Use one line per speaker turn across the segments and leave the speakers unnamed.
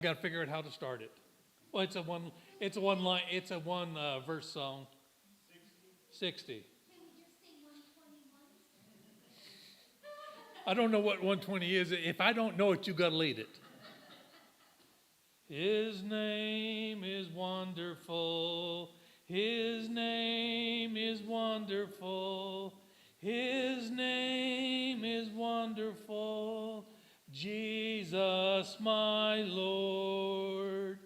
Got to figure out how to start it. Well, it's a one line, it's a one verse song. 60. I don't know what 120 is. If I don't know it, you got to lead it. His name is wonderful. His name is wonderful. His name is wonderful. Jesus, my Lord.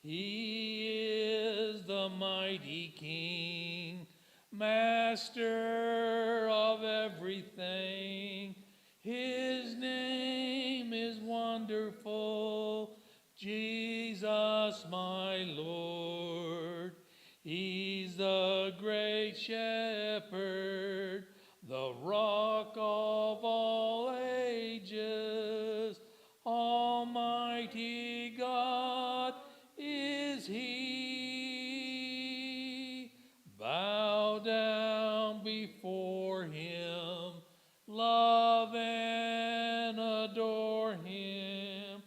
He is the mighty King, Master of everything. His name is wonderful. Jesus, my Lord. He's the great shepherd, the rock of all ages. Almighty God is he. Bow down before him, love and adore him.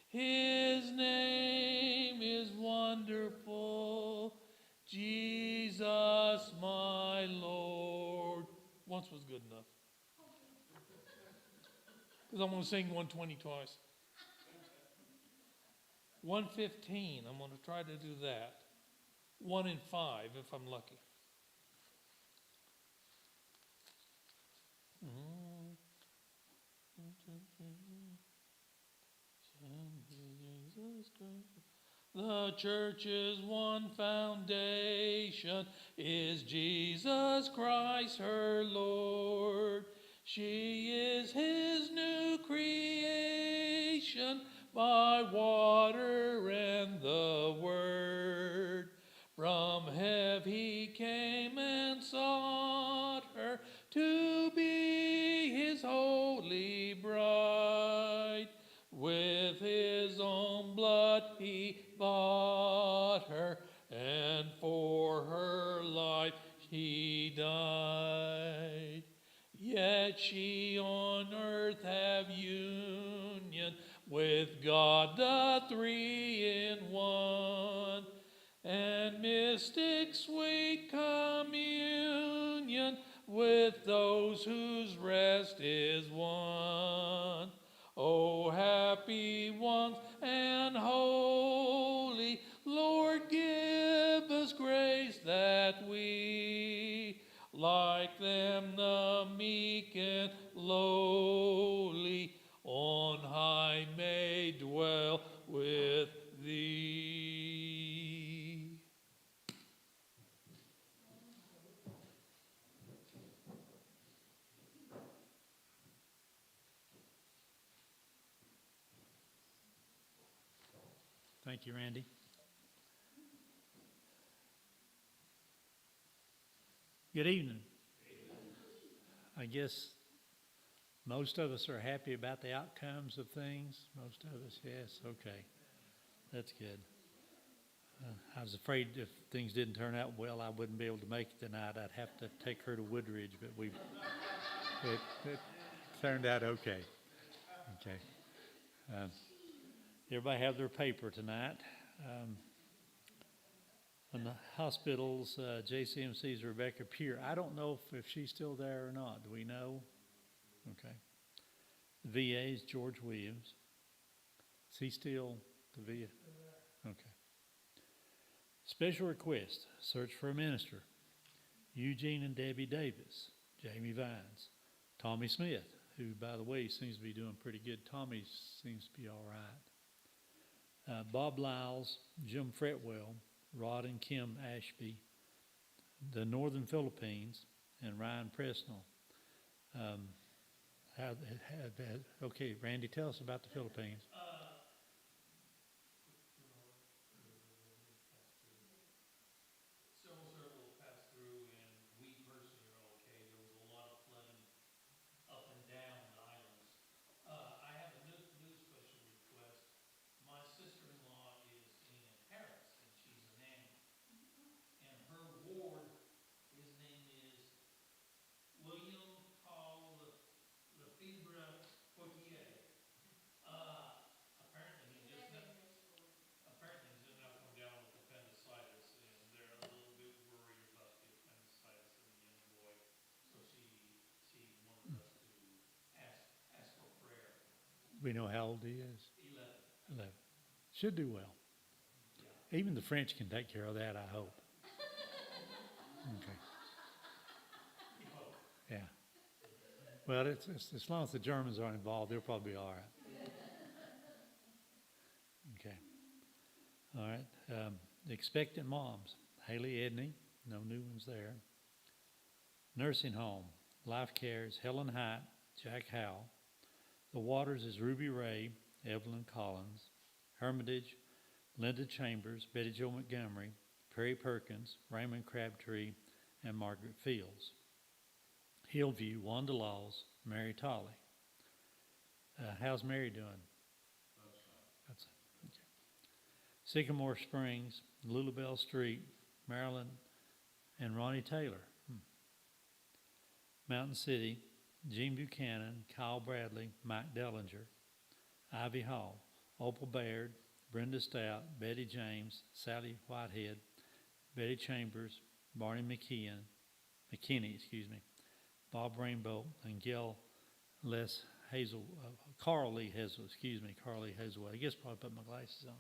His name is wonderful, Jesus my Lord. Once was good enough. Because I'm going to sing 120 twice. 115, I'm going to try to do that. 1 and 5 if I'm lucky. The church's one foundation is Jesus Christ her Lord. She is his new creation by water and the word. From heaven he came and sought her to be his holy bride. With his own blood he bought her, and for her life he died. Yet she on earth have union with God the three in one, and mystic sweet communion with those whose rest is won. O happy ones and holy, Lord, give us grace that we, like them, the meek and lowly, on high may dwell with thee.
Thank you, Randy. Good evening. I guess most of us are happy about the outcomes of things. Most of us, yes. Okay. That's good. I was afraid if things didn't turn out well, I wouldn't be able to make it tonight. I'd have to take her to Woodridge, but it turned out okay. Okay. Everybody have their paper tonight. In the hospitals, JCMC's Rebecca Peer. I don't know if she's still there or not. Do we know? Okay. The VA's George Williams. Is he still the VA? Okay. Special request, search for a minister. Eugene and Debbie Davis, Jamie Vines, Tommy Smith, who, by the way, seems to be doing pretty good. Tommy seems to be all right. Bob Lyles, Jim Fretwell, Rod and Kim Ashby, the Northern Philippines, and Ryan Presnell. Okay, Randy, tell us about the Philippines.
Several passed through, and we personally are okay. There was a lot of flooding up and down the islands. I have a new special request. My sister-in-law is in Paris, and she's a nanny. And her ward, his name is William Paul Lefebvre Poitier.
we know how old he is?
11.
11. Should do well.
Yeah.
Even the French can take care of that, I hope. Okay.
We hope.
Yeah. Well, it's as long as the Germans aren't involved, they'll probably be all right. Okay. All right. Expectant moms. Haley Edney. No new ones there. Nursing home. Life Cares. Helen Height. Jack Howell. The Waters is Ruby Ray. Evelyn Collins. Hermitage. Linda Chambers. Betty Jo Montgomery. Perry Perkins. Raymond Crabtree. And Margaret Fields. Hillview. Wanda Laws. Mary Tolley. How's Mary doing? That's it. Okay. Sycamore Springs, Lulabelle Street, Marilyn and Ronnie Taylor. Mountain City, Gene Buchanan, Kyle Bradley, Mike Dellinger. Ivy Hall, Opal Baird, Brenda Stout, Betty James, Sally Whitehead, Betty Chambers, Barney McKinney, Bob Rainbow, and Gail Les Hazel, Carl Lee Hazel, Carl Lee Hazel. I guess probably put my glasses on.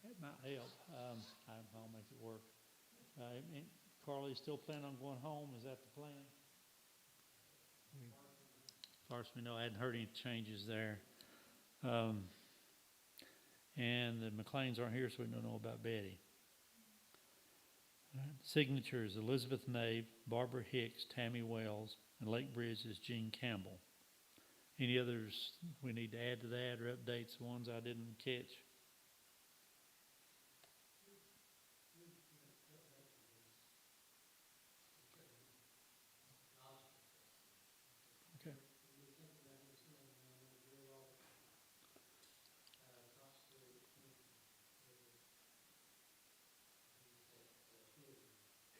It might help. I'll make it work. Carly still planning on going home? Is that the plan? As far as we know, I hadn't heard any changes there. And the McLeans aren't here, so we don't know about Betty. All right. Signatures: Elizabeth Nave, Barbara Hicks, Tammy Wells, and Lake Bridge's Jean Campbell. Any others we need to add to that or updates, the ones I didn't catch? Okay.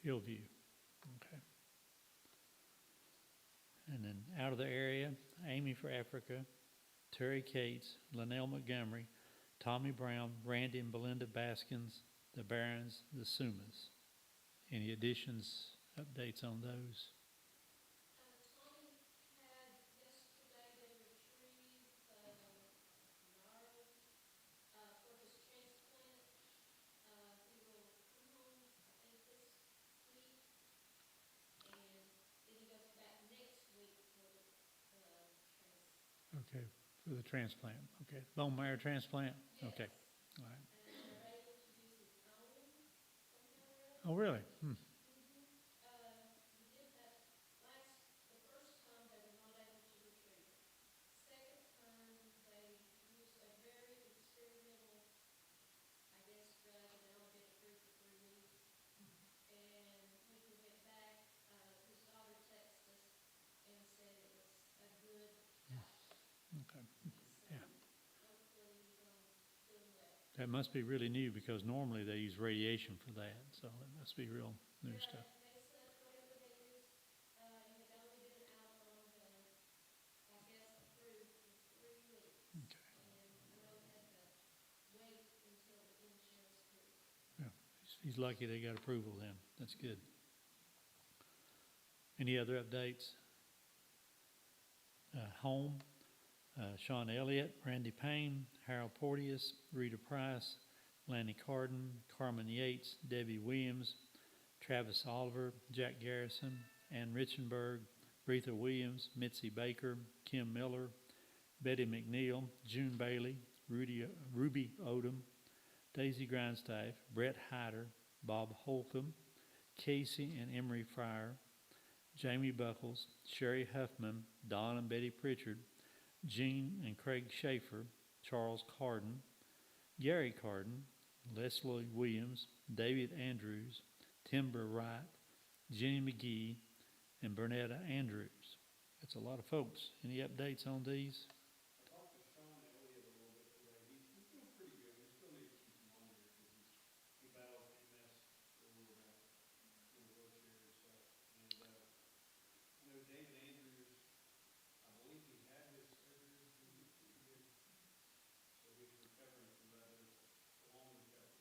Hillview. Okay. And then out of the area, Amy for Africa, Terry Cates, Linnell Montgomery, Tommy Brown, Randy and Belinda Baskins, the Barons, the Sumas. Any additions, updates on those?
Tommy had yesterday, they retrieved marrow for his transplant. He will come home, I think, this week, and then he goes back next week for the
Okay, for the transplant. Okay, bone marrow transplant?
Yes.
Okay, all right.
And they're able to use his own somehow or other.
Oh, really?
We did that the first time they were not able to retrieve it. Second time, they used a very experimental, I guess, drug, and it only been approved for 3 weeks. And when he went back, his daughter texted us and said it was a good outcome.
Okay.
So
Yeah.
hopefully he's doing well.
That must be really new because normally they use radiation for that, so it must be real new
Yeah,
stuff.
they said whatever they used, it had only been out on the, I guess, approved for 3 weeks.
Okay.
And I know it had to wait until the insurance approved.
Yeah, he's lucky they got approval then. That's good. Any other updates? Home, Sean Elliott, Randy Payne, Harold Porteous, Rita Price, Lanny Carden, Carmen Yates, Debbie Williams, Travis Oliver, Jack Garrison, Ann Richenberg, Retha Williams, Mitzi Baker, Kim Miller, Betty McNeil, June Bailey, Ruby Odom, Daisy Grindstaff, Brett Hyder, Bob Holcomb, Casey and Emery Fryer, Jamie Buckles, Sherry Huffman, Don and Betty Pritchard, Jean and Craig Schaefer, Charles Carden, Gary Carden, Leslie Williams, David Andrews, Timber Wright, Jenny McGee, and Bernetta Andrews. That's a lot of folks. Any updates on these?
I talked to Sean Elliott a little bit today. He's doing pretty good. We still need to keep him on here because he battles MS for a little bit in the wheelchair and stuff. And I know David Andrews, I believe he had his surgery. He did pretty good. So he's recovering from that. It's a long recovery.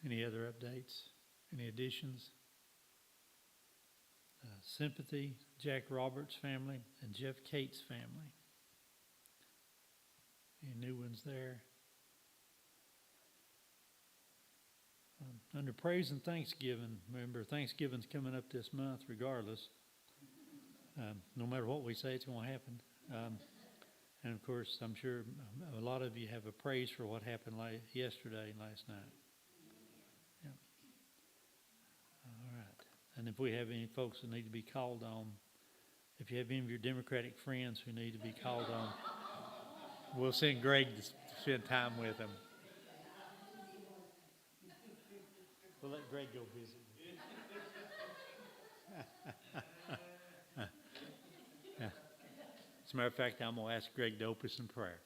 Any other updates? Any additions? Sympathy, Jack Roberts' family, and Jeff Cates' family. Any new ones there? Under praise and thanksgiving, remember Thanksgiving's coming up this month regardless. No matter what we say, it's going to happen. And of course, I'm sure a lot of you have a praise for what happened yesterday and last night. Yeah. All right. And if we have any folks that need to be called on, if you have any of your Democratic friends who need to be called on, we'll send Greg to spend time with them. We'll let Greg go visit. Yeah. As a matter of fact, I'm going to ask Greg to open us in prayer.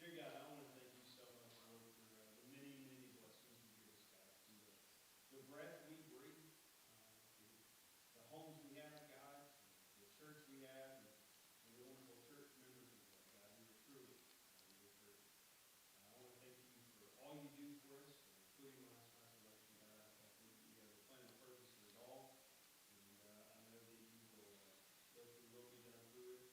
Dear God, I want to thank you so much, Lord, for the many, many blessings you give us, God. From the breath we breathe, the homes we have, God, the church we have, and the wonderful church members we have, God. You are truly, you are true. I want to thank you for all you do for us, including my salvation, God. I think that you have a plan and purpose for it all, and I know that you will let your will be done through it.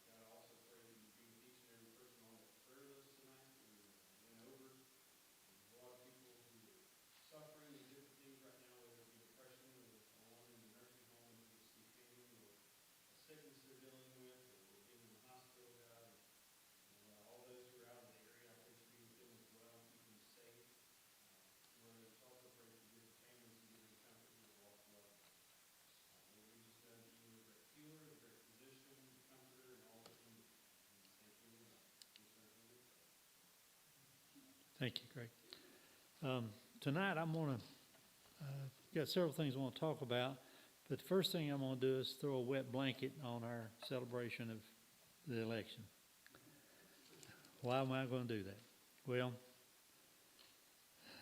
God, I also pray that you be with each and every person on that prayer list tonight that we went over. There's a lot of people who are suffering in different things right now, whether it be depression or one in the nursing home in Tennessee Canyon, or a sickness they're dealing with, or being in the hospital, God. And all those who are out of the area, I pray that you be with them as well and keep them safe. Lord, I just also pray that you give the families and give them comfort who have lost loved ones. Lord, we just know that you are a great healer, a great physician, comforter, and all that we need. We just thank you in your son's name we pray.
Thank you, Greg. Tonight, I'm going to, got several things I want to talk about, but the first thing I'm going to do is throw a wet blanket on our celebration of the election. Why am I going to do that? Well,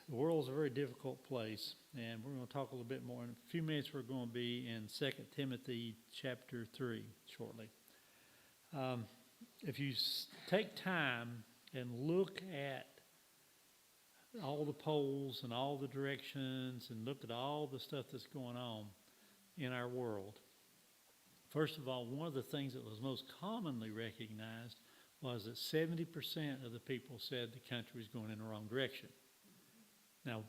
the world's a very difficult place, and we're going to talk a little bit more. In a few minutes, we're going to be in 2 Timothy chapter 3 shortly. If you take time and look at all the polls and all the directions and look at all the stuff that's going on in our world, first of all, one of the things that was most commonly recognized was that 70% of the people said the country was going in the wrong direction. Now,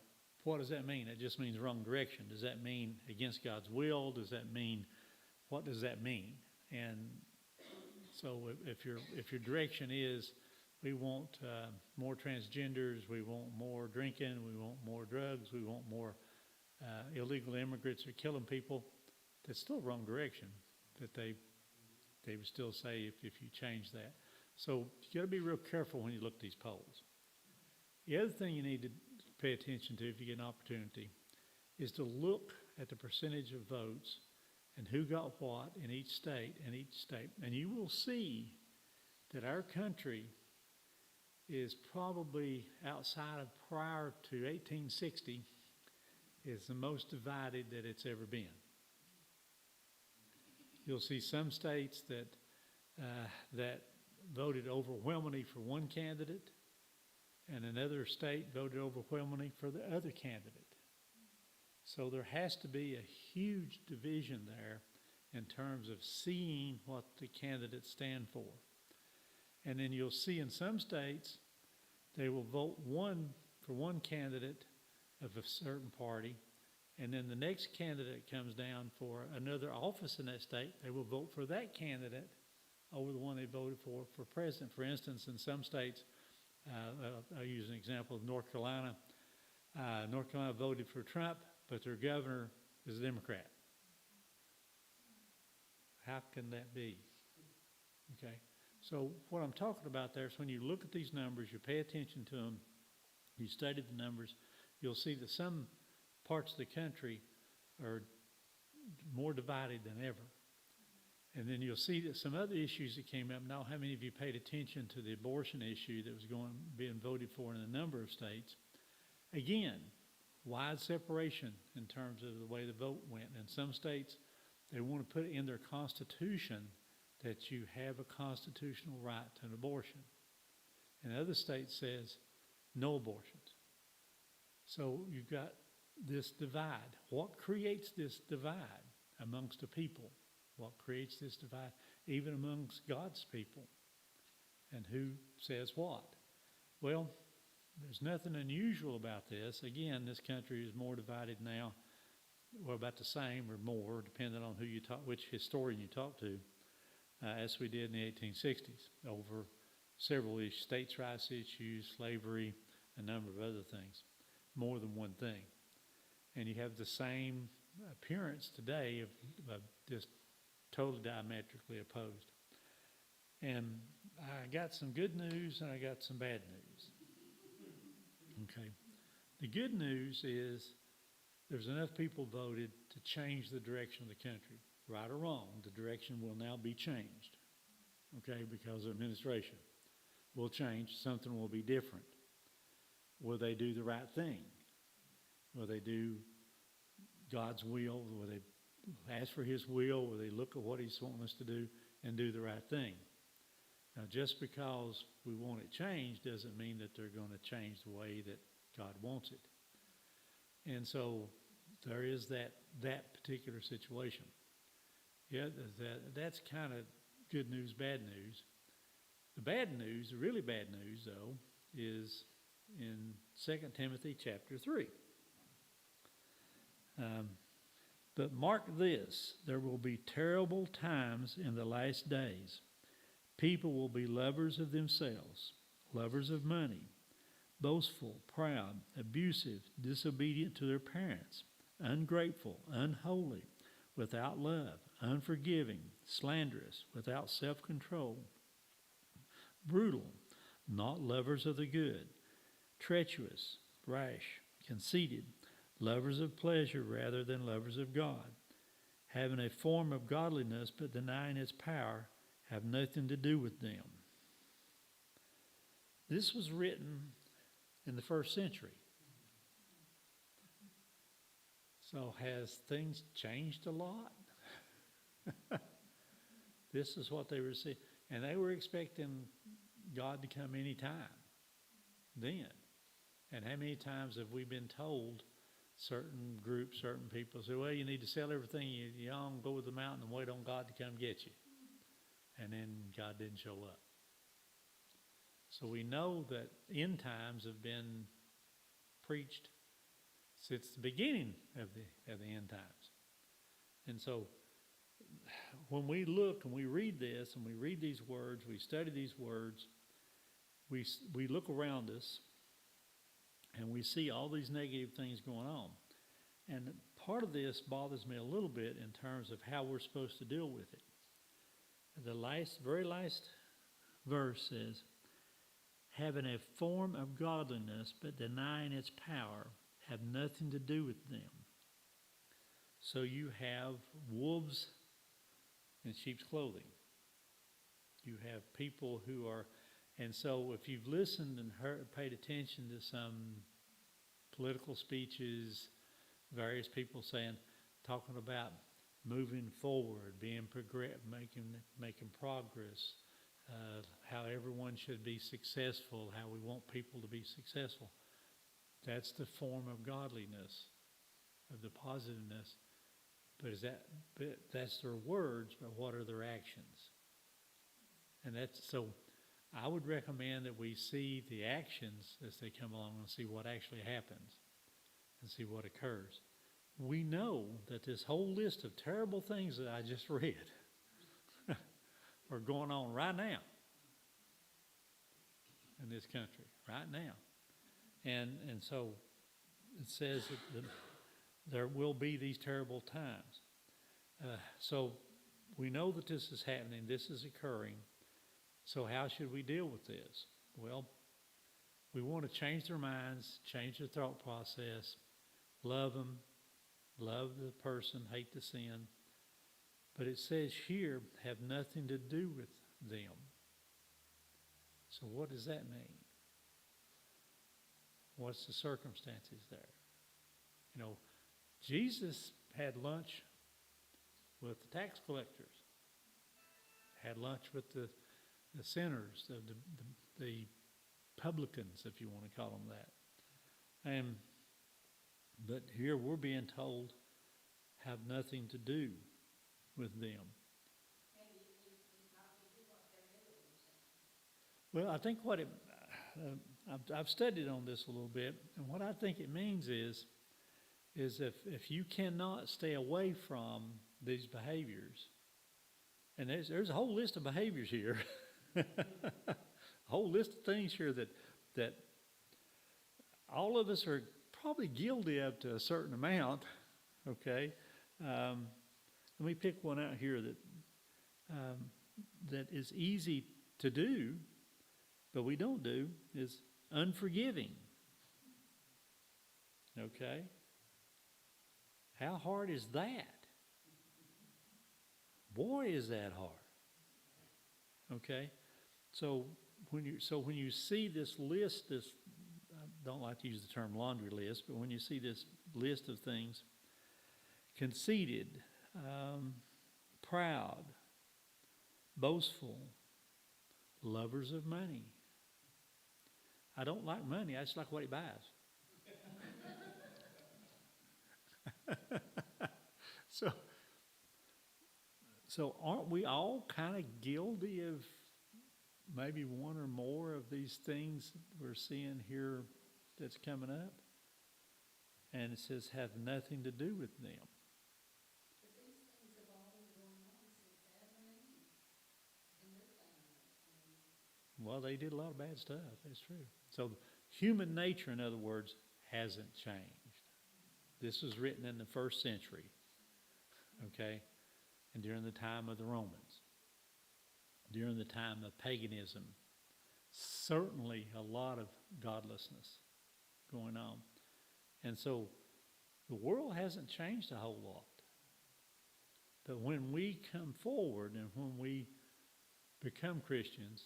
what does that mean? It just means wrong direction. Does that mean against God's will? Does that mean, what does that mean? And so if your direction is, we want more transgenders, we want more drinking, we want more drugs, we want more illegal immigrants who are killing people, that's still wrong direction. That they would still say if you change that. So you got to be real careful when you look at these polls. The other thing you need to pay attention to if you get an opportunity is to look at the percentage of votes and who got what in each state. And you will see that our country is probably, outside of prior to 1860, is the most divided that it's ever been. You'll see some states that voted overwhelmingly for one candidate, and another state voted overwhelmingly for the other candidate. So there has to be a huge division there in terms of seeing what the candidates stand for. And then you'll see in some states, they will vote for one candidate of a certain party, and then the next candidate comes down for another office in that state, they will vote for that candidate over the one they voted for president. For instance, in some states, I'll use an example of North Carolina. North Carolina voted for Trump, but their governor is a Democrat. How can that be? Okay. So what I'm talking about there is when you look at these numbers, you pay attention to them, you study the numbers, you'll see that some parts of the country are more divided than ever. And then you'll see that some other issues that came up. Now, how many of you paid attention to the abortion issue that was being voted for in a number of states? Again, wide separation in terms of the way the vote went. In some states, they want to put in their constitution that you have a constitutional right to an abortion. And other states says no abortions. So you've got this divide. What creates this divide amongst the people? What creates this divide even amongst God's people? And who says what? Well, there's nothing unusual about this. Again, this country is more divided now, or about the same or more, depending on who you talk, which historian you talk to, as we did in the 1860s, over several issues, states' rights issues, slavery, a number of other things, more than one thing. And you have the same appearance today of just totally diametrically opposed. And I got some good news and I got some bad news. Okay. The good news is there's enough people voted to change the direction of the country. Right or wrong, the direction will now be changed. Okay, because of administration will change, something will be different. Will they do the right thing? Will they do God's will? Will they ask for His will? Will they look at what He's wanting us to do and do the right thing? Now, just because we want it changed doesn't mean that they're going to change the way that God wants it. And so there is that particular situation. Yeah, that's kind of good news, bad news. The bad news, the really bad news, though, is in 2 Timothy chapter 3. But mark this, there will be terrible times in the last days. People will be lovers of themselves, lovers of money, boastful, proud, abusive, disobedient to their parents, ungrateful, unholy, without love, unforgiving, slanderous, without self-control, brutal, not lovers of the good, treacherous, rash, conceited, lovers of pleasure rather than lovers of God, having a form of godliness but denying its power, have nothing to do with them. This was written in the first century. So has things changed a lot? This is what they were saying. And they were expecting God to come any time then. And how many times have we been told, certain groups, certain people say, well, you need to sell everything you own, go to the mountain and wait on God to come get you. And then God didn't show up. So we know that end times have been preached since the beginning of the end times. And so when we look and we read this and we read these words, we study these words, we look around us and we see all these negative things going on. And part of this bothers me a little bit in terms of how we're supposed to deal with it. The very last verse says, having a form of godliness but denying its power, have nothing to do with them. So you have wolves in sheep's clothing. You have people who are, and so if you've listened and paid attention to some political speeches, various people talking about moving forward, making progress, how everyone should be successful, how we want people to be successful. That's the form of godliness, of the positiveness. But that's their words, but what are their actions? And so I would recommend that we see the actions as they come along and see what actually happens and see what occurs. We know that this whole list of terrible things that I just read are going on right now in this country, right now. And so it says that there will be these terrible times. So we know that this is happening, this is occurring. So how should we deal with this? Well, we want to change their minds, change their thought process, love them, love the person, hate the sin. But it says here, have nothing to do with them. So what does that mean? What's the circumstances there? You know, Jesus had lunch with the tax collectors, had lunch with the sinners, the publicans, if you want to call them that. And But here we're being told, have nothing to do with them.
And not to do what they're doing, you're saying.
Well, I think what I've studied on this a little bit, and what I think it means is if you cannot stay away from these behaviors, and there's a whole list of behaviors here, a whole list of things here that all of us are probably guilty of to a certain amount. Okay, let me pick one out here that is easy to do, but we don't do, is unforgiving. Okay? How hard is that? Boy, is that hard. Okay? So when you see this list, I don't like to use the term laundry list, but when you see this list of things, conceited, proud, boastful, lovers of money. I don't like money, I just like what he buys. So aren't we all kind of guilty of maybe one or more of these things we're seeing here that's coming up? And it says, have nothing to do with them.
But these things have all been going on since Adam and Eve in their family.
Well, they did a lot of bad stuff, that's true. So human nature, in other words, hasn't changed. This was written in the first century, okay, and during the time of the Romans, during the time of paganism, certainly a lot of godlessness going on. And so the world hasn't changed a whole lot. But when we come forward and when we become Christians,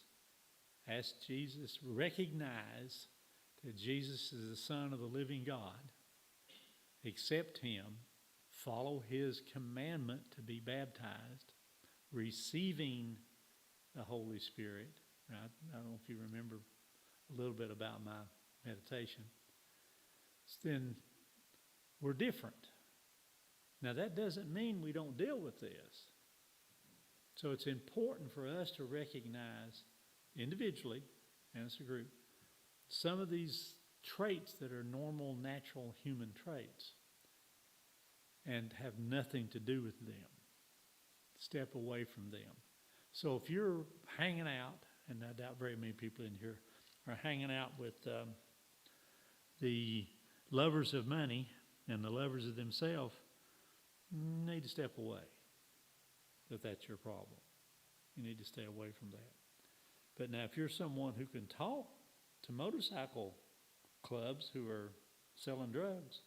ask Jesus, recognize that Jesus is the Son of the living God, accept Him, follow His commandment to be baptized, receiving the Holy Spirit. I don't know if you remember a little bit about my meditation. Then we're different. Now that doesn't mean we don't deal with this. So it's important for us to recognize individually and as a group some of these traits that are normal, natural human traits and have nothing to do with them. Step away from them. So if you're hanging out, and I doubt very many people in here are hanging out with the lovers of money and the lovers of themselves, you need to step away if that's your problem. You need to stay away from that. But now if you're someone who can talk to motorcycle clubs who are selling drugs,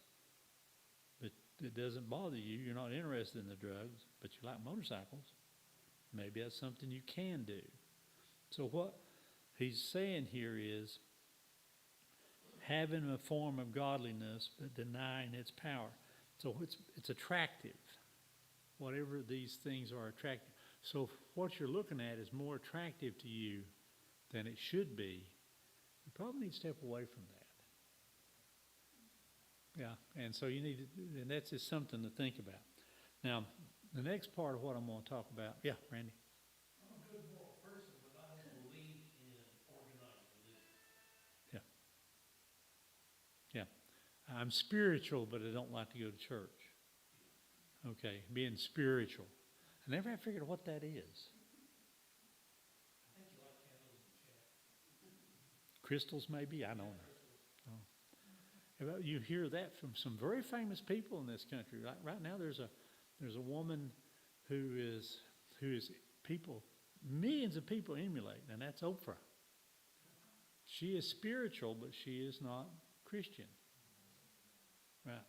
but it doesn't bother you, you're not interested in the drugs, but you like motorcycles, maybe that's something you can do. So what he's saying here is having a form of godliness but denying its power. So it's attractive. Whatever these things are attractive. So if what you're looking at is more attractive to you than it should be, you probably need to step away from that. Yeah, and so you need to, and that's just something to think about. Now, the next part of what I'm going to talk about, yeah, Randy.
I'm a good moral person, but I don't believe in organized religion.
Yeah. I'm spiritual, but I don't like to go to church. Okay, being spiritual. I never have figured out what that is.
I think you like candles and chat.
Crystals, maybe? I don't know. Oh. You hear that from some very famous people in this country. Right now, there's a woman who is people, millions of people emulate, and that's Oprah. She is spiritual, but she is not Christian. Right.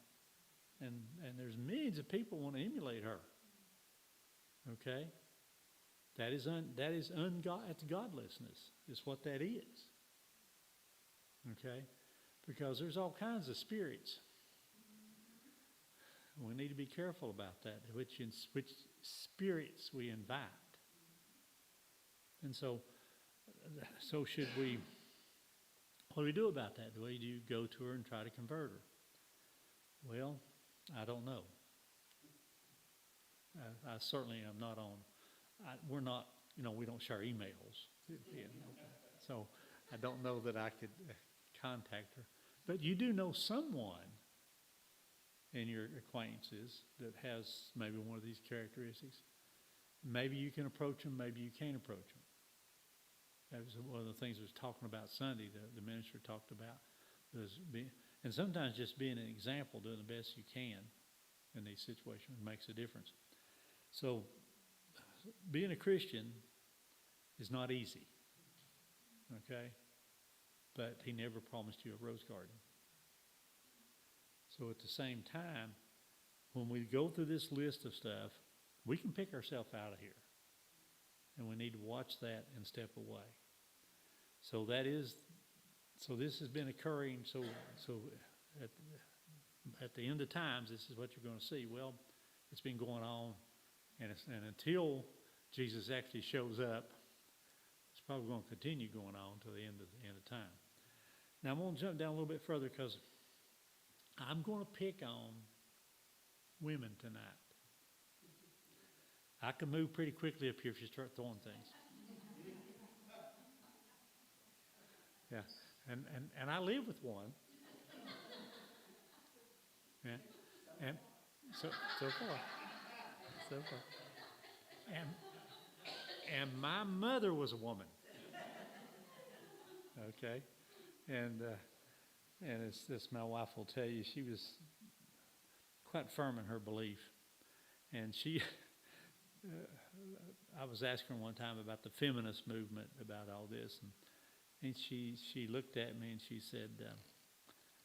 And there's millions of people want to emulate her. Okay? That's godlessness, is what that is. Okay? Because there's all kinds of spirits. We need to be careful about that, which spirits we invite. And so should we, what do we do about that? Do we go to her and try to convert her? Well, I don't know. I certainly am not on, we're not, we don't share emails. So I don't know that I could contact her. But you do know someone in your acquaintances that has maybe one of these characteristics. Maybe you can approach them, maybe you can't approach them. That was one of the things I was talking about Sunday, the minister talked about. And sometimes just being an example, doing the best you can in these situations makes a difference. So being a Christian is not easy, okay? But he never promised you a rose garden. So at the same time, when we go through this list of stuff, we can pick ourselves out of here. And we need to watch that and step away. So this has been occurring, so at the end of times, this is what you're going to see. Well, it's been going on, and until Jesus actually shows up, it's probably going to continue going on until the end of time. Now, I'm going to jump down a little bit further because I'm going to pick on women tonight. I can move pretty quickly up here if you start throwing things. Yeah, and I live with one. Yeah, and so far. And my mother was a woman. Okay, and it's this. My wife will tell you she was quite firm in her belief, and she. I was asking her one time about the feminist movement, about all this, and she looked at me and she said,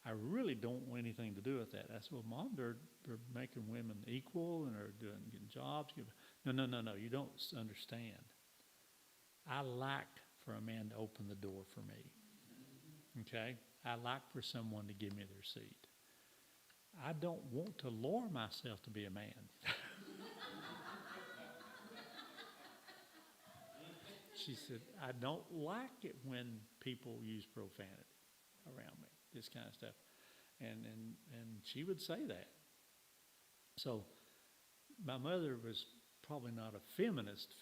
I really don't want anything to do with that. I said, well, Mom, they're making women equal and are getting jobs. No, you don't understand. I like for a man to open the door for me, okay? I like for someone to give me their seat. I don't want to lower myself to be a man. She said, I don't like it when people use profanity around me, this kind of stuff. And she would say that. So my mother was probably not a feminist,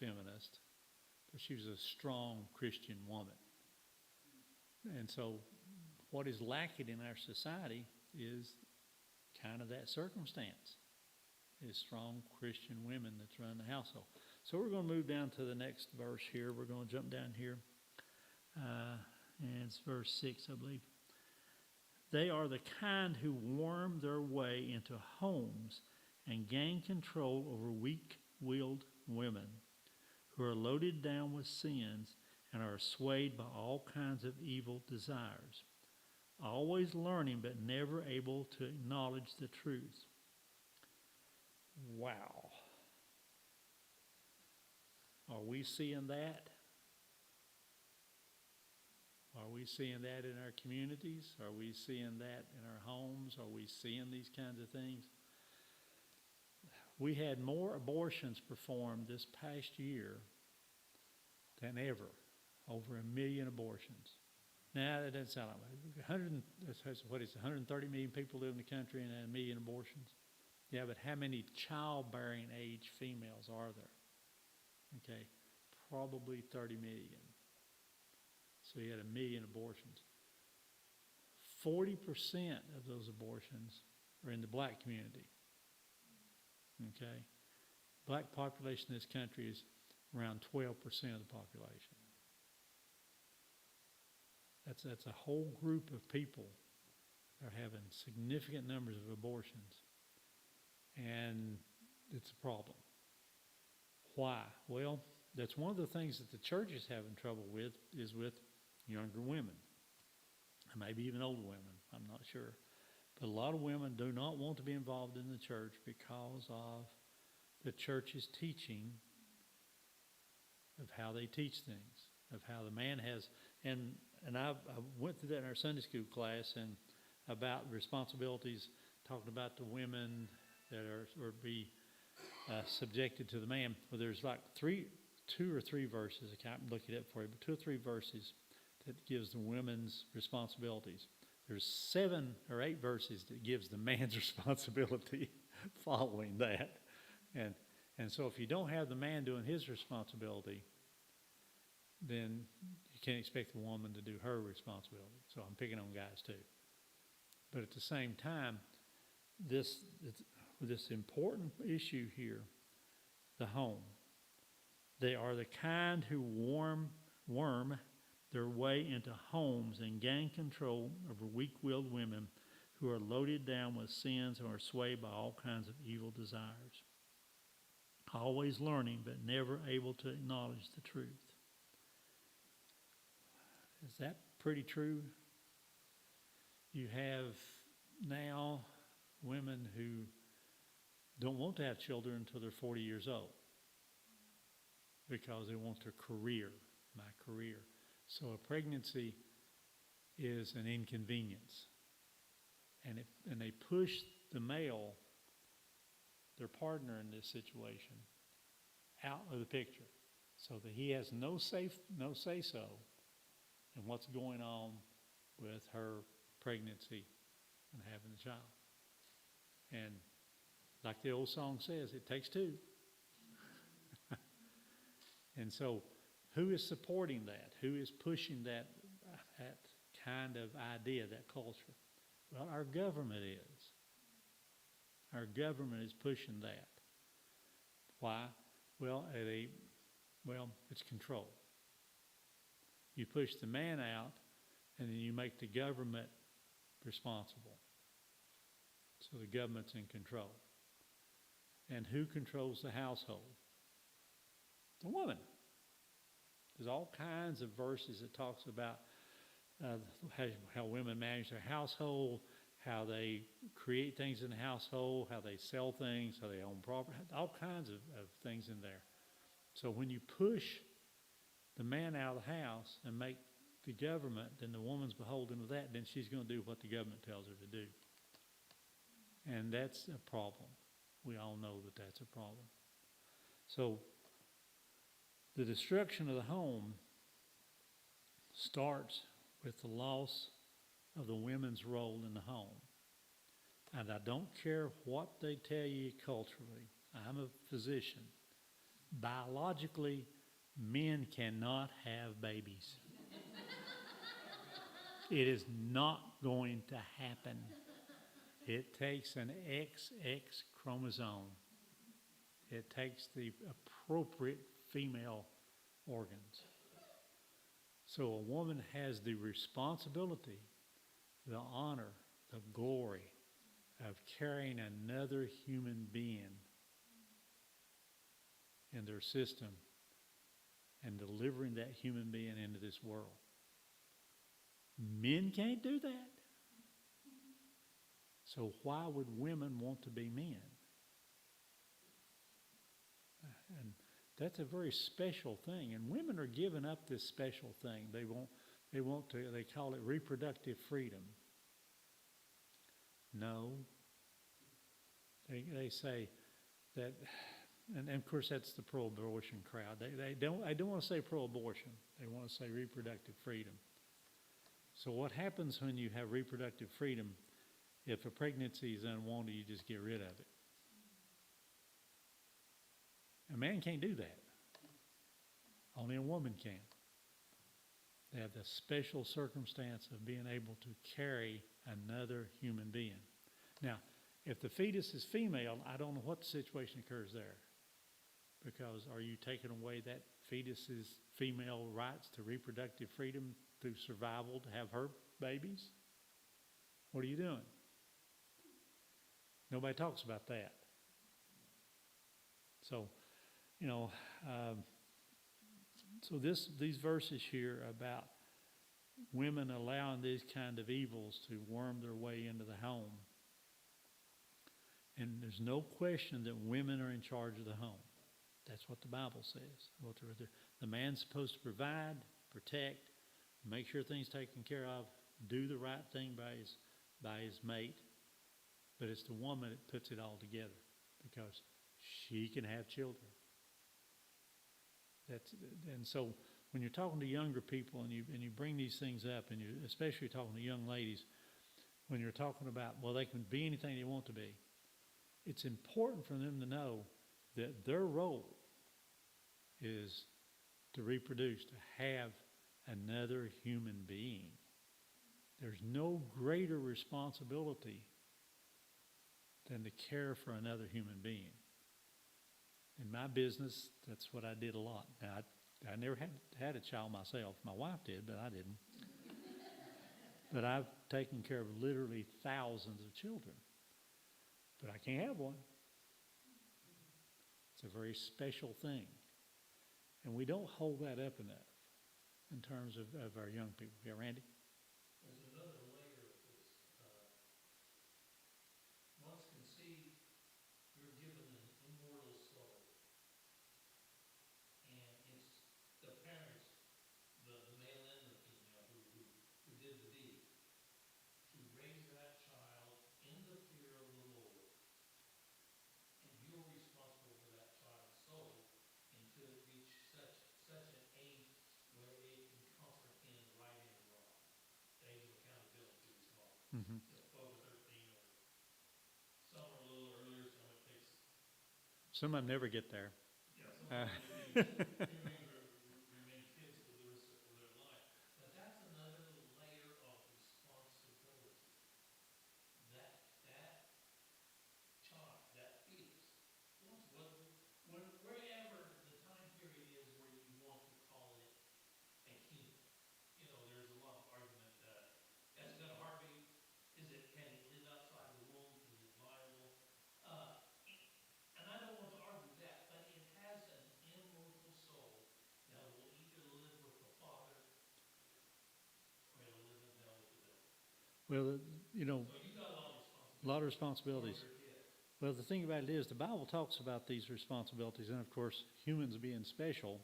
but she was a strong Christian woman. And so what is lacking in our society is kind of that circumstance, is strong Christian women that run the household. So we're going to move down to the next verse here. We're going to jump down here. And it's verse 6, I believe. They are the kind who worm their way into homes and gain control over weak-willed women who are loaded down with sins and are swayed by all kinds of evil desires, always learning but never able to acknowledge the truth. Wow. Are we seeing that? Are we seeing that in our communities? Are we seeing that in our homes? Are we seeing these kinds of things? We had more abortions performed this past year than ever. Over 1 million abortions. Now, that doesn't sound like 130 million people live in the country and 1 million abortions? Yeah, but how many childbearing age females are there? Okay, probably 30 million. So you had 1 million abortions. 40% of those abortions are in the black community. Okay, black population in this country is around 12% of the population. That's a whole group of people that are having significant numbers of abortions, and it's a problem. Why? Well, that's one of the things that the church is having trouble with, is with younger women, and maybe even older women, I'm not sure. But a lot of women do not want to be involved in the church because of the church's teaching of how they teach things, of how the man has, and I went through that in our Sunday school class, and about responsibilities, talking about the women that are be subjected to the man. Well, there's like 2 or 3 verses, I can't look it up for you, but 2 or 3 verses that gives the women's responsibilities. there's 7 or 8 verses that gives the man's responsibility following that. And so if you don't have the man doing his responsibility, then you can't expect the woman to do her responsibility. So I'm picking on guys too. But at the same time, this important issue here, the home. They are the kind who worm their way into homes and gain control over weak-willed women who are loaded down with sins and are swayed by all kinds of evil desires. Always learning, but never able to acknowledge the truth. Is that pretty true? You have now women who don't want to have children until they're 40 years old because they want their career, my career. So a pregnancy is an inconvenience. And they push the male, their partner in this situation, out of the picture so that he has no say-so in what's going on with her pregnancy and having the child. And like the old song says, it takes two. And so who is supporting that? Who is pushing that kind of idea, that culture? Well, our government is. Our government is pushing that. Why? Well, it's control. You push the man out, and then you make the government responsible. So the government's in control. And who controls the household? The woman. There's all kinds of verses that talks about how women manage their household, how they create things in the household, how they sell things, how they own property, all kinds of things in there. So when you push the man out of the house and make the government, then the woman's beholden to that, then she's going to do what the government tells her to do. And that's a problem. We all know that that's a problem. So the destruction of the home starts with the loss of the women's role in the home. And I don't care what they tell you culturally. I'm a physician. Biologically, men cannot have babies. It is not going to happen. It takes an XX chromosome. It takes the appropriate female organs. So a woman has the responsibility, the honor, the glory of carrying another human being in their system and delivering that human being into this world. Men can't do that. So why would women want to be men? And that's a very special thing. And women are giving up this special thing. They call it reproductive freedom. No. They say that, and of course that's the pro-abortion crowd. They don't want to say pro-abortion. They want to say reproductive freedom. So what happens when you have reproductive freedom? If a pregnancy is unwanted, you just get rid of it. A man can't do that. Only a woman can. They have the special circumstance of being able to carry another human being. Now, if the fetus is female, I don't know what the situation occurs there. Because are you taking away that fetus's female rights to reproductive freedom through survival to have her babies? What are you doing? Nobody talks about that. So, these verses here about women allowing these kind of evils to worm their way into the home. And there's no question that women are in charge of the home. That's what the Bible says. The man's supposed to provide, protect, make sure things taken care of, do the right thing by his mate. But it's the woman that puts it all together because she can have children. And so when you're talking to younger people and you bring these things up, and you're especially talking to young ladies, when you're talking about, well, they can be anything they want to be, it's important for them to know that their role is to reproduce, to have another human being. There's no greater responsibility than to care for another human being. In my business, that's what I did a lot. Now, I never had a child myself. My wife did, but I didn't. But I've taken care of literally thousands of children. But I can't have one. It's a very special thing. And we don't hold that up enough in terms of our young people. Yeah, Randy?
There's another layer of this. Once conceived, you're given an immortal soul. And it's the parents, the male and the female who did the deed, to raise that child in the fear of the Lord. And you're responsible for that child's soul until it reaches such an age where it can comprehend right and wrong. The age of accountability is called.
Mm-hmm.
12 or 13, or some are a little earlier, some it takes.
Some of them never get there.
Yeah, remain kids for the rest of their life. But that's another layer of responsibility. That child, that fetus, wherever the time period is where you want to call it a human. You know, there's a lot of argument that has it got a heartbeat? Can it live outside the womb? Is it viable? And I don't want to argue that, but it has an immortal soul that will either live with the Father or it'll live in hell with the devil.
Well, you know,
So you got a lot of
a lot of responsibilities.
for your kids.
Well, the thing about it is, the Bible talks about these responsibilities, and of course, humans being special,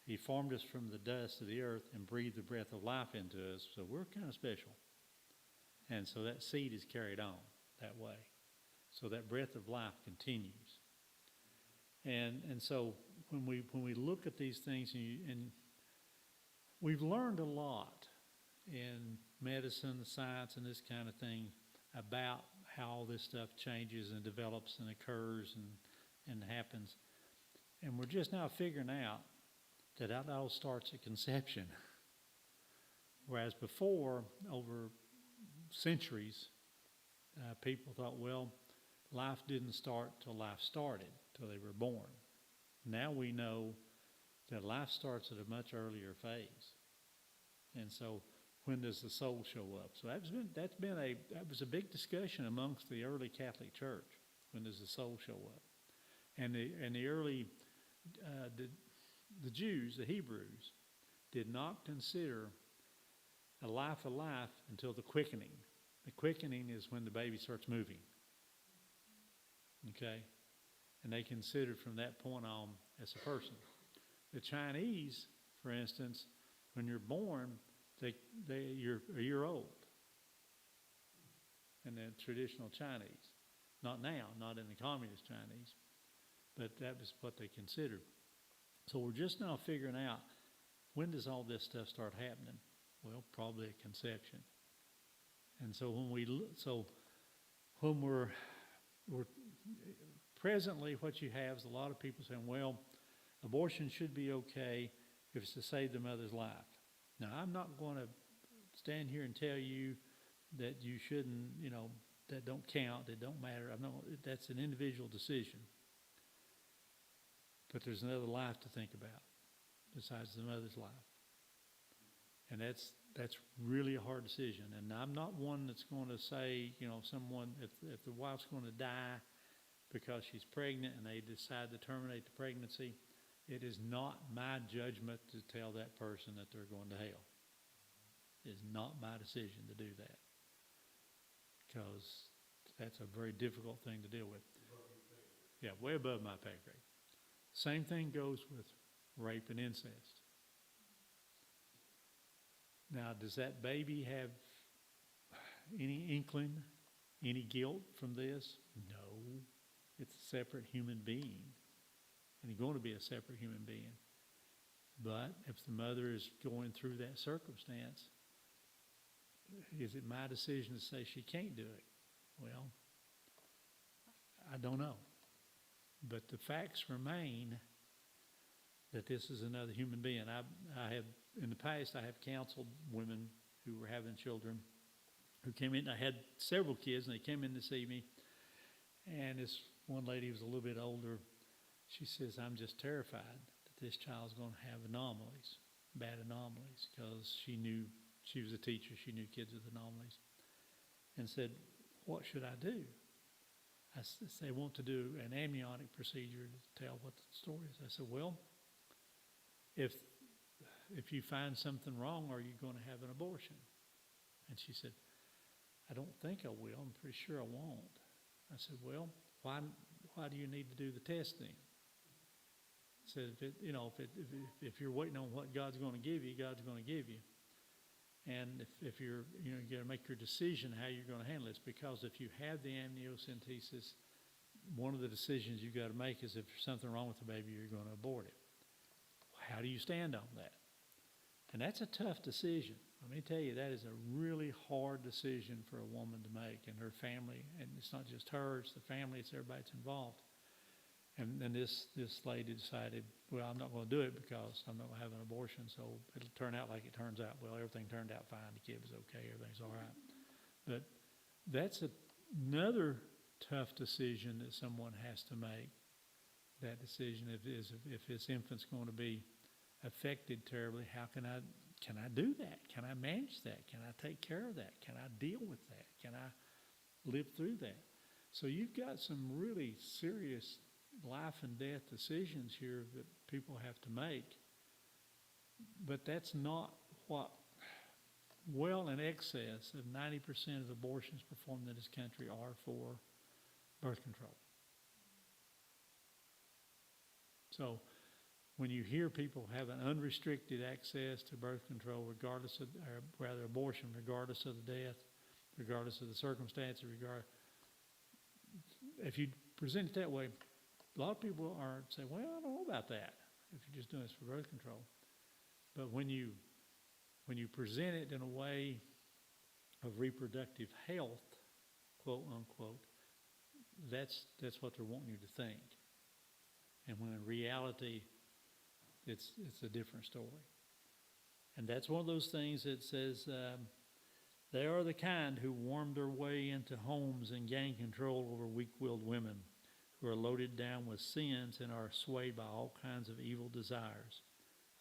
He formed us from the dust of the earth and breathed the breath of life into us, so we're kind of special. And so that seed is carried on that way. So that breath of life continues. And so when we look at these things, and we've learned a lot in medicine, science, and this kind of thing about how all this stuff changes and develops and occurs and happens. And we're just now figuring out that all starts at conception. Whereas before, over centuries, people thought, well, life didn't start till life started, till they were born. Now we know that life starts at a much earlier phase. And so when does the soul show up? So that was a big discussion amongst the early Catholic Church. When does the soul show up? And the early the Jews, the Hebrews, did not consider a life until the quickening. The quickening is when the baby starts moving. Okay? And they considered from that point on as a person. The Chinese, for instance, when you're born, you're a year old. In the traditional Chinese. Not now, not in the communist Chinese. But that was what they considered. So we're just now figuring out, when does all this stuff start happening? Well, probably at conception. And so when we're presently, what you have is a lot of people saying, well, abortion should be okay if it's to save the mother's life. Now, I'm not going to stand here and tell you that you shouldn't, that don't count, that don't matter. That's an individual decision. But there's another life to think about besides the mother's life. And that's really a hard decision. And I'm not one that's going to say, someone, if the wife's going to die because she's pregnant and they decide to terminate the pregnancy, it is not my judgment to tell that person that they're going to hell. It is not my decision to do that. Because that's a very difficult thing to deal with. Yeah, way above my pay grade. Same thing goes with rape and incest. Now, does that baby have any inkling, any guilt from this? No. It's a separate human being. And it's going to be a separate human being. But if the mother is going through that circumstance, is it my decision to say she can't do it? Well, I don't know. But the facts remain that this is another human being. I have, in the past, I have counseled women who were having children who came in. I had several kids, and they came in to see me. And this one lady was a little bit older. She says, I'm just terrified that this child's going to have anomalies, bad anomalies, because she knew, she was a teacher, she knew kids with anomalies. And said, what should I do? They want to do an amniotic procedure to tell what the story is. I said, well, if you find something wrong, are you going to have an abortion? And she said, I don't think I will. I'm pretty sure I won't. I said, well, why do you need to do the test then? I said, if you're waiting on what God's going to give you, God's going to give you. And if you're, you got to make your decision how you're going to handle this, because if you have the amniocentesis, one of the decisions you've got to make is if there's something wrong with the baby, you're going to abort it. How do you stand on that? And that's a tough decision. Let me tell you, that is a really hard decision for a woman to make, and her family, and it's not just her, it's the family, it's everybody that's involved. And then this lady decided, well, I'm not going to do it because I'm not going to have an abortion, so it'll turn out like it turns out. Well, everything turned out fine. The kid was okay. Everything's all right. But that's another tough decision that someone has to make. That decision if this infant's going to be affected terribly, how can I do that? Can I manage that? Can I take care of that? Can I deal with that? Can I live through that? So you've got some really serious life and death decisions here that people have to make. But that's not what, well in excess of 90% of abortions performed in this country are for birth control. So when you hear people have an unrestricted access to birth control, regardless of, or rather abortion, regardless of the death, regardless of the circumstances, if you present it that way, a lot of people are say, well, I don't know about that if you're just doing this for birth control. But when you present it in a way of reproductive health, quote unquote, that's what they're wanting you to think. And when in reality, it's a different story. And that's one of those things that says, they are the kind who worm their way into homes and gain control over weak-willed women who are loaded down with sins and are swayed by all kinds of evil desires,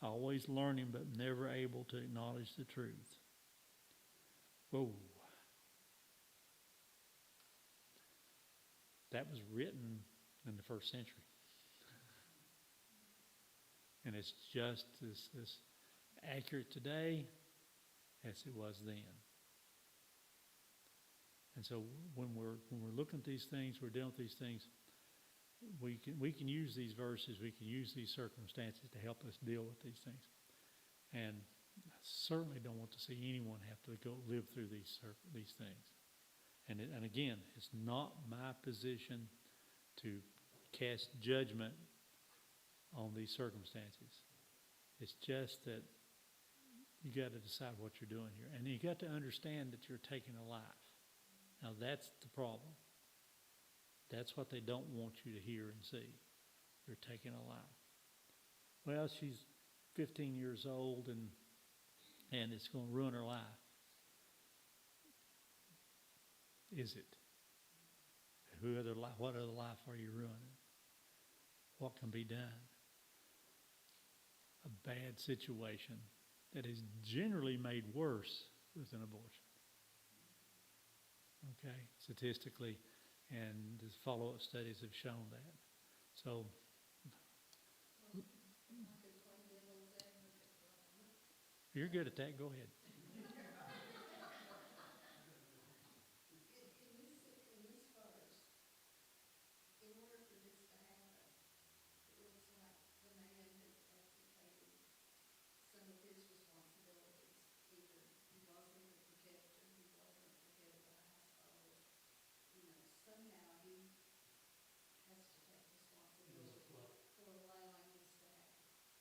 always learning but never able to acknowledge the truth. Whoa. That was written in the first century. And it's just as accurate today as it was then. And so when we're looking at these things, we're dealing with these things, we can use these verses, we can use these circumstances to help us deal with these things. And I certainly don't want to see anyone have to go live through these things. And again, it's not my position to cast judgment on these circumstances. It's just that you got to decide what you're doing here. And you got to understand that you're taking a life. Now that's the problem. That's what they don't want you to hear and see. You're taking a life. Well, she's 15 years old and it's going to ruin her life. Is it? What other life are you ruining? What can be done? A bad situation that is generally made worse with an abortion. Okay, statistically, and the follow-up studies have shown that. So, you're good at that. Go ahead.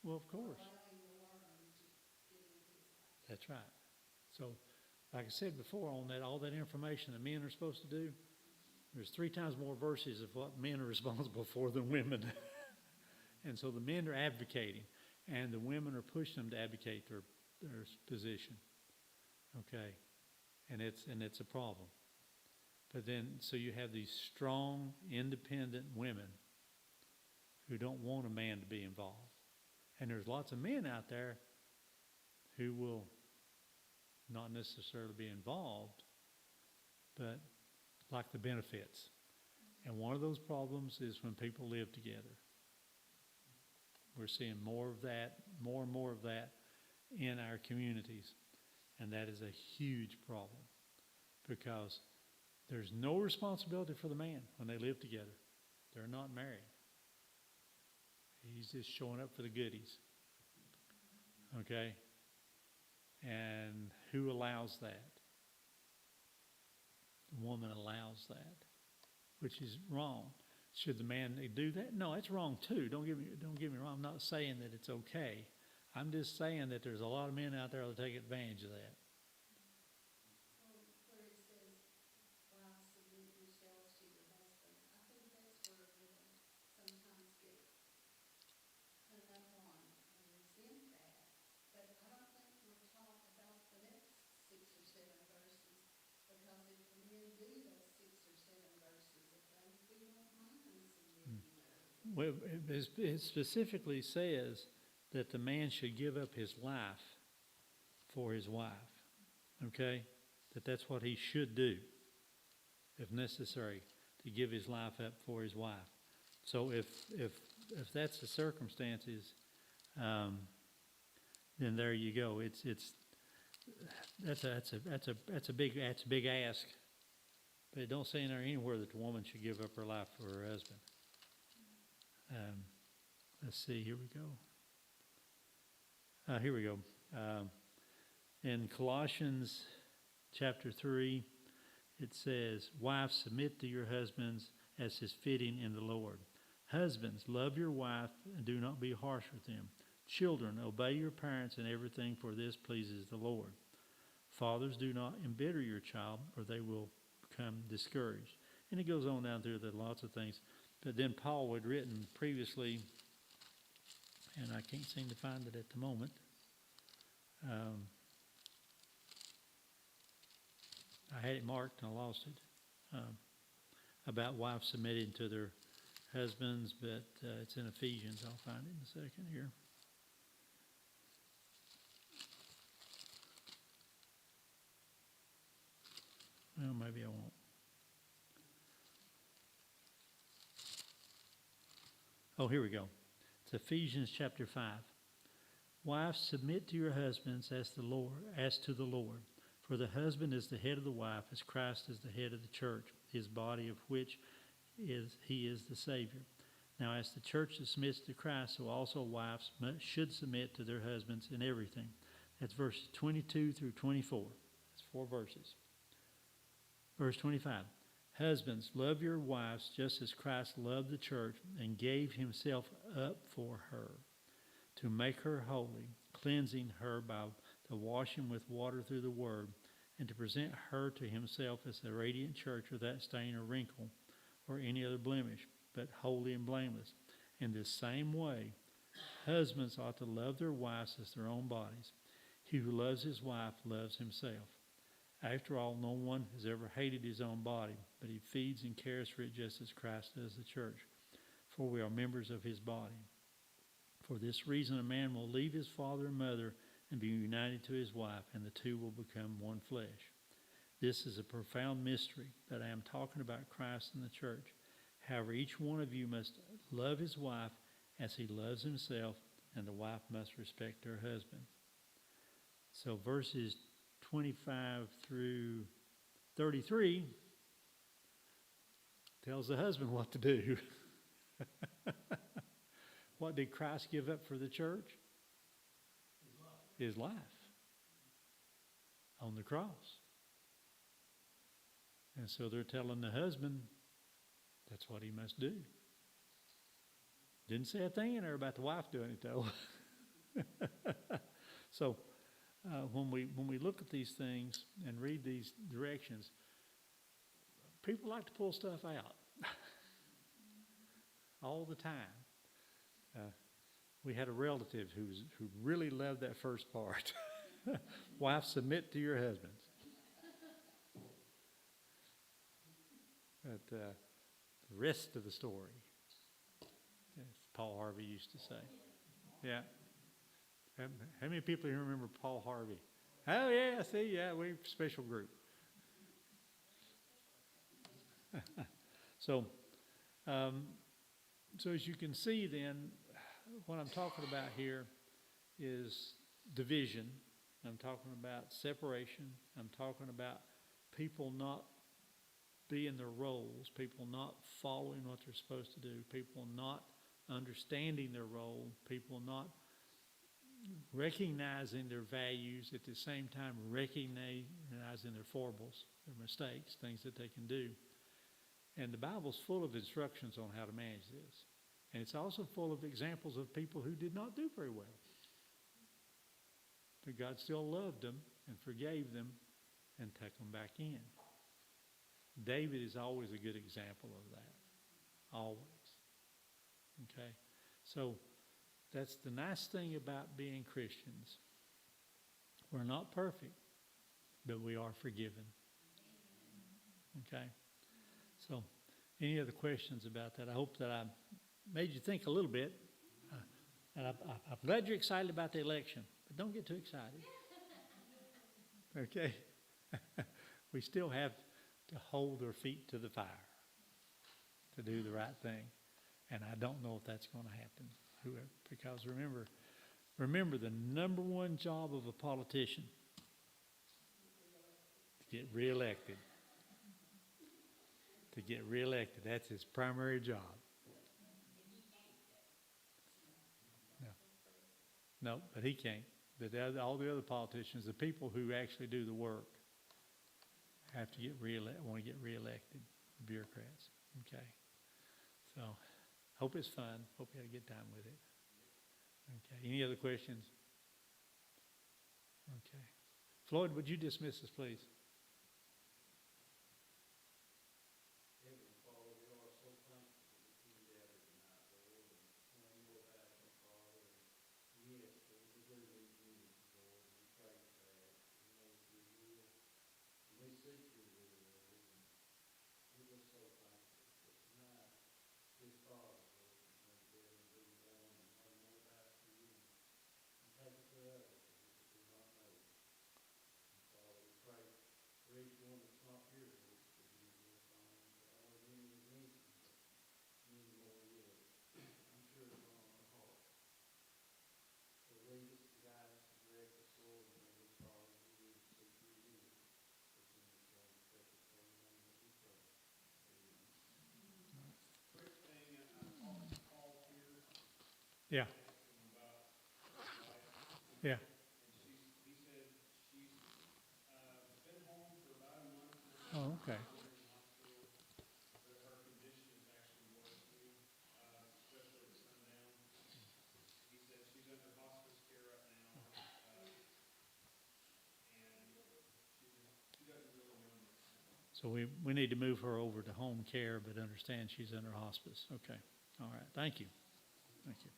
Well, of course. That's right. So like I said before, on that, all that information that men are supposed to do, there's 3 times more verses of what men are responsible for than women. And so the men are advocating, and the women are pushing them to advocate their position. Okay? And it's a problem. But then, so you have these strong, independent women who don't want a man to be involved. And there's lots of men out there who will not necessarily be involved, but like the benefits. And one of those problems is when people live together. We're seeing more of that, more and more of that in our communities. And that is a huge problem because there's no responsibility for the man when they live together. They're not married. He's just showing up for the goodies. Okay? And who allows that? The woman allows that, which is wrong. Should the man do that? No, it's wrong too. Don't get me wrong. I'm not saying that it's okay. I'm just saying that there's a lot of men out there that take advantage of that.
Where it says, wives, submit yourselves to your husband, I think that's where women sometimes get hung up on and resent that. But I don't think we're taught about the next 6 or 7 verses, because if the men do those 6 or 7 verses, if we don't mind submitting or.
Well, it specifically says that the man should give up his life for his wife. Okay? That's what he should do, if necessary, to give his life up for his wife. So if that's the circumstances, then there you go. That's a big ask. But it don't say in there anywhere that the woman should give up her life for her husband. Let's see. Here we go. In Colossians chapter 3, it says, "Wives, submit to your husbands as is fitting in the Lord. Husbands, love your wife and do not be harsh with them. Children, obey your parents in everything, for this pleases the Lord. Fathers, do not embitter your child, or they will become discouraged." And it goes on down through there, lots of things. But then Paul had written previously, and I can't seem to find it at the moment. I had it marked and I lost it. About wives submitting to their husbands, but it's in Ephesians. I'll find it in a second here. Well, maybe I won't. Oh, here we go. It's Ephesians chapter 5. "Wives, submit to your husbands as to the Lord. For the husband is the head of the wife, as Christ is the head of the church, his body, of which he is the Savior. Now, as the church submits to Christ, so also wives should submit to their husbands in everything." That's verses 22 through 24. That's 4 verses. Verse 25. "Husbands, love your wives just as Christ loved the church and gave himself up for her, to make her holy, cleansing her by the washing with water through the word, and to present her to himself as a radiant church without stain or wrinkle or any other blemish, but holy and blameless. In this same way, husbands ought to love their wives as their own bodies. He who loves his wife loves himself. After all, no one has ever hated his own body, but he feeds and cares for it just as Christ does the church, for we are members of his body. For this reason, a man will leave his father and mother and be united to his wife, and the two will become one flesh. This is a profound mystery, that I am talking about Christ and the church. However, each one of you must love his wife as he loves himself, and the wife must respect her husband." So verses 25 through 33 tells the husband what to do. What did Christ give up for the church? His life on the cross. And so they're telling the husband that's what he must do. Didn't say a thing in there about the wife doing it, though. So when we look at these things and read these directions, people like to pull stuff out all the time. We had a relative who really loved that first part. Wife, submit to your husbands. But the rest of the story, as Paul Harvey used to say. Yeah. How many people here remember Paul Harvey? Oh yeah, see, yeah, we're a special group. So, so as you can see then, what I'm talking about here is division. I'm talking about separation. I'm talking about people not being their roles, people not following what they're supposed to do, people not understanding their role, people not recognizing their values, at the same time recognizing their foibles, their mistakes, things that they can do. And the Bible's full of instructions on how to manage this. And it's also full of examples of people who did not do very well. But God still loved them and forgave them and took them back in. David is always a good example of that. Always. Okay? So that's the nice thing about being Christians. We're not perfect, but we are forgiven. Okay? So, any other questions about that? I hope that I made you think a little bit. And I'm glad you're excited about the election, but don't get too excited. Okay? We still have to hold our feet to the fire to do the right thing. And I don't know if that's going to happen. Because remember the number one job of a politician, to get reelected. To get reelected. That's his primary job. No, but he can't. But all the other politicians, the people who actually do the work, have to get want to get reelected, the bureaucrats. Okay. So, hope it's fun. Hope you had a good time with it. Okay. Any other questions? Okay. Floyd, would you dismiss us, please? Yeah. Yeah.
He said she's been home for about a month now.
Oh, okay.
In the hospital, but her condition is actually worsening, especially at sundown. He said she's under hospice care right now, and she doesn't really know much.
So we need to move her over to home care, but understand she's under hospice. Okay. All right. Thank you. Thank you.